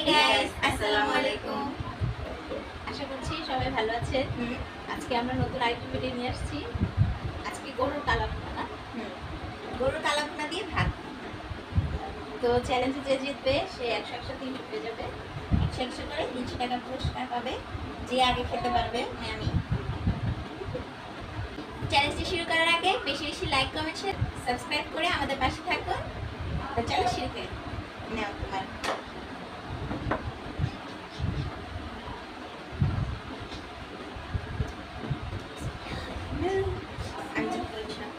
Guys, আসসালামু আলাইকুম। আশা করছি সবাই ভালো আছে। আজকে আমরা নতুন আরেকটি ভিডিও নিয়ে আসছি। আজকে গরুর কালাভুনা না, গরুর কালাভুনা দিয়ে ভাত। তো চ্যালেঞ্জে যে জিতবে সে 100 300 পেয়ে যাবে। 100 করে 300 টাকা পুরস্কার পাবে। যে আগে খেতে পারবে আমি। চ্যালেঞ্জটি শুরু করার আগে বেশি বেশি লাইক কমেন্ট শেয়ার সাবস্ক্রাইব করে আমাদের পাশে থাকুন। তো চলো শুরু করি। নাও তোমার আমি যখন বলছিলাম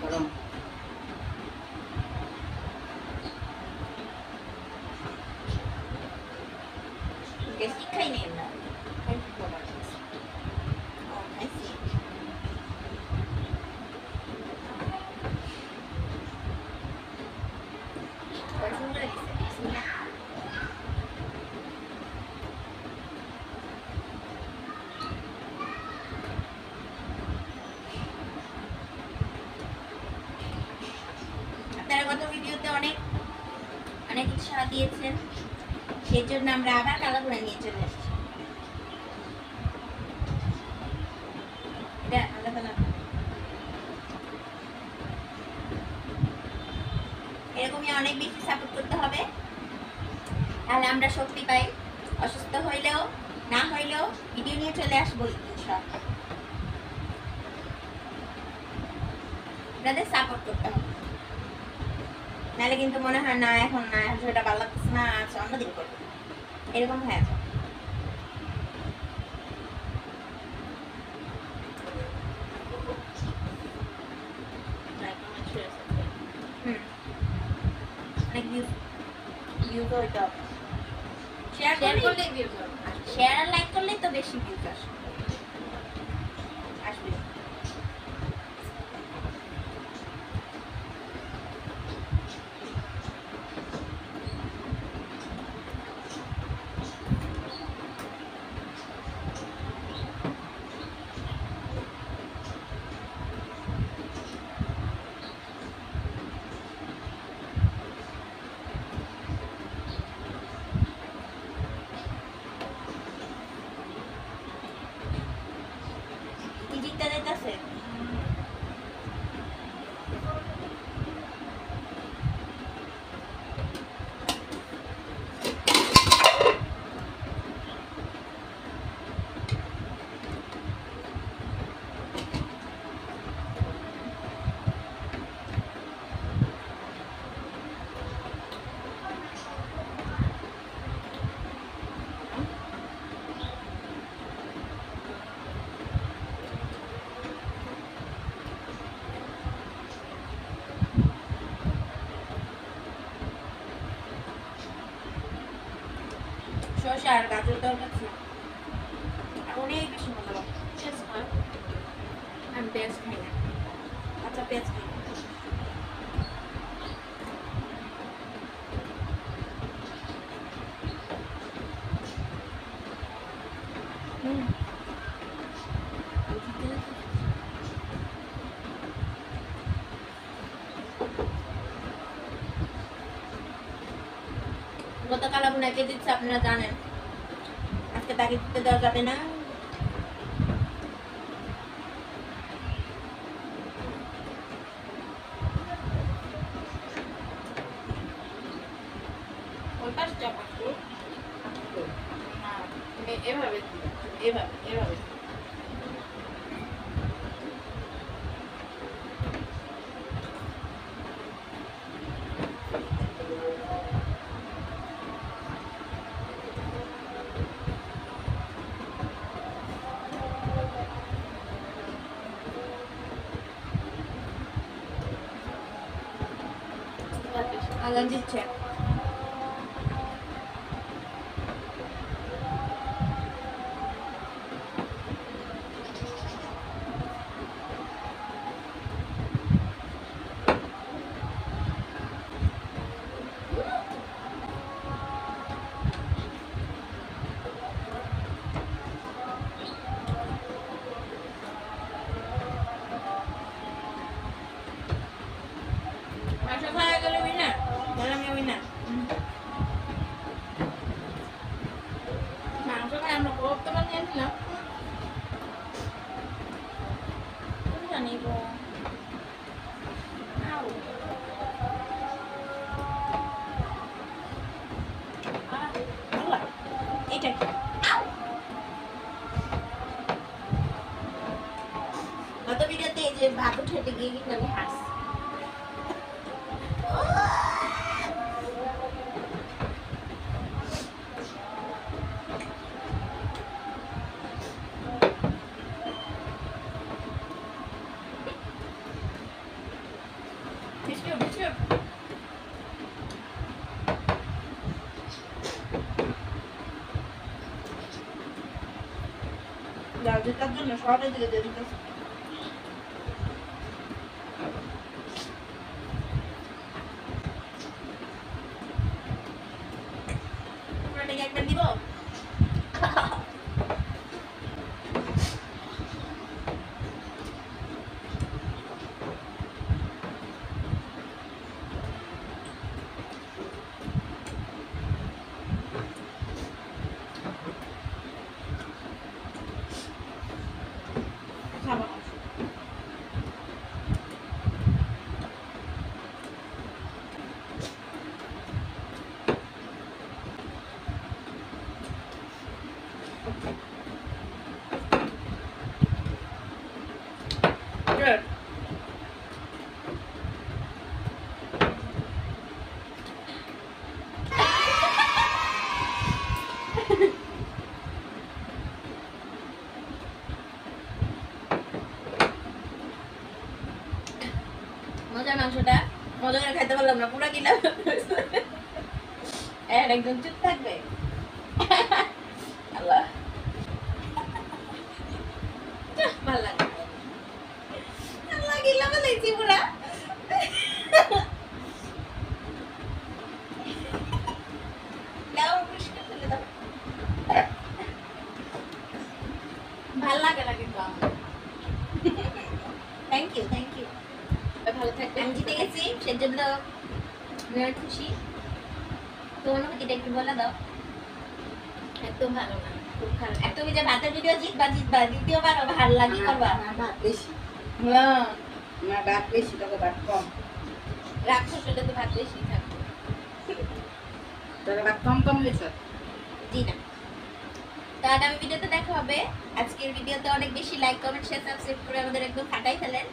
গরম বেশি খাই নেই না আপনারা গত ভিডিওতে অনেক অনেক উৎসাহ দিয়েছেন, সেই জন্য আমরা আবার কালাভুনা নিয়ে চলে এসেছি। এটা আলাদা আলাদা এরকমই অনেক বেশি সাপোর্ট করতে হবে, তাহলে আমরা শক্তি পাই। অসুস্থ হইলেও না হইলেও ভিডিও নিয়ে চলে আসবো ইনশাআল্লাহ। আপনাদের সাপোর্ট করতে হবে, নাহলে কিন্তু মনে হয় না এখন না সেটা ভালো লাগতেছে না, আচ্ছা অন্যদিন করবো, এরকম হয়ে যায়। অনেক ভিউজ হইতে হবে। শেয়ার করলে ভিউজ হবে, শেয়ার আর লাইক করলেই তো বেশি ভিউজ আসবে। কি জিততে দিতেছে? শসা আর গাজর দরকার ছিল, অনেক বেশি মজা লাগে। আমি পেঁয়াজ খাই না। আচ্ছা পেঁয়াজ খাই না। গত কালাভুনাকে দিচ্ছে আপনারা জানেন, আজকে তাকে দিতে দেওয়া যাবে না। এভাবে এভাবে এভাবে আগান দিচ্ছে। মাংস খাওয়া গেলে উইনার, তাহলে আমি উইনার। খেতে গিয়ে কিন্তু আমি হাসছি। বিস্কুট বিস্কুট যেটার জন্য শহরের দিকে দিয়ে দিতেছে। পুরোটাকে একবার দিব। খাবো না। Good. মজার মাংসটা মজা করে খাইতে পারলাম না, পুরো কিনা একজন চুপ থাকবে। আল্লাহ ভালো লাগে, আল্লাহ গিলা বলেছি পুরা। দাও পরিষ্কার করে দাও। ভালো লাগে না কিন্তু আমার। Thank you thank you. ভালো থাকবে। আমি জিতে গেছি, সেজন্য আমি অনেক খুশি। তো অনুভূতিটা একটু বলে দাও। একদম ভালো না, খুব খারাপ। আর তুমি যে ভাতের ভিডিও জিতবা জিতবা, দ্বিতীয়বার ভালো লাগে করবা। আমার ভাত বেশি, হ্যাঁ আমার ভাত বেশি, তোকে ভাত কম। রাক্ষস হলে তো ভাত বেশি থাকবে। তোকে ভাত কম কম হয়েছে। জি না। তো আগামী ভিডিওতে দেখা হবে। আজকের ভিডিওতে অনেক বেশি লাইক কমেন্ট শেয়ার সাবস্ক্রাইব করে আমাদের একদম ফাটাই ফেলেন।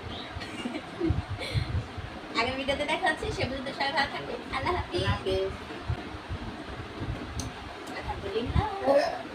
আগামী ভিডিওতে দেখা হচ্ছে, সে পর্যন্ত সবাই ভালো থাকবেন। আল্লাহ হাফিজ। আল্লাহ হাফেজ। আলহামদুলিল্লাহ।